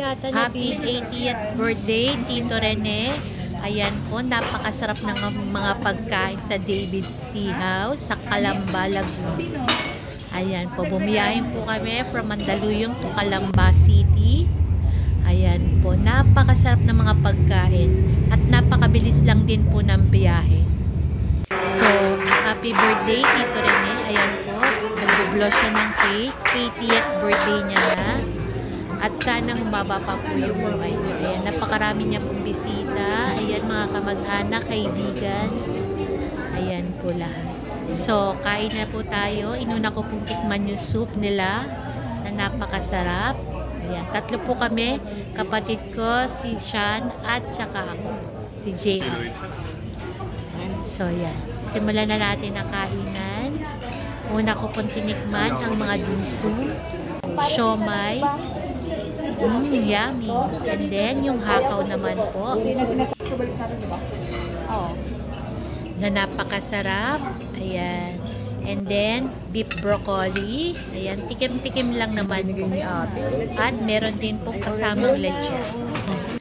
Happy 80th birthday, Tito Rene. Ayan po, napakasarap ng mga pagkain sa David's Tea House sa Calamba, Laguna. Ayan po, bumiyahin po kami from Mandaluyong to Calamba City. Ayan po, napakasarap ng mga pagkain at napakabilis lang din po ng biyahe. So, happy birthday, Tito Rene. Ayan po, nag-blow siya ng cake. 80th birthday niya na. At sana humaba pa po yung buhay niya. Ayan, napakarami niya pong bisita. Ayan, mga kamag-anak, kaibigan. Ayan po lahat. So, kain na po tayo. Inuna ko pong tikman yung soup nila na napakasarap. Ayan, tatlo po kami. Kapatid ko, si Sean, at saka ako, si JR. So, yan. Simulan na natin ang kainan. Una ko pong tinikman ang mga dimsum, siomai, yummy. And then, yung hakaw naman po. Na napakasarap. Ayan. And then, beef broccoli. Ayan, tikim-tikim lang naman po. At meron din po kasamang leche.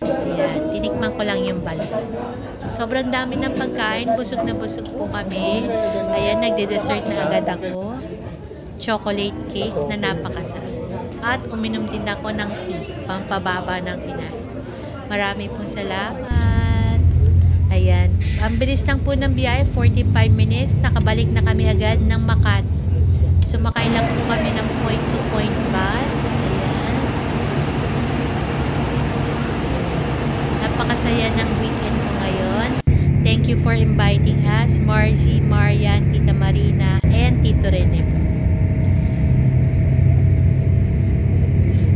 Ayan, tinikman ko lang yung balot. Sobrang dami ng pagkain. Busog na busog po kami. Ayan, nagde-dessert na agad ako. Chocolate cake na napakasarap. At uminom din ako ng tea, pampababa ng kinain. Marami pong salamat. Ayan. Ang bilis lang po ng biyahe, 45 minutes. Nakabalik na kami agad ng Makati. Sumakay lang po kami ng point-to-point bus. Ayan. Napakasaya ng weekend po ngayon. Thank you for inviting us, Margie, Marian, Tita Marina, and Tito Rene.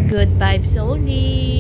Good vibes only.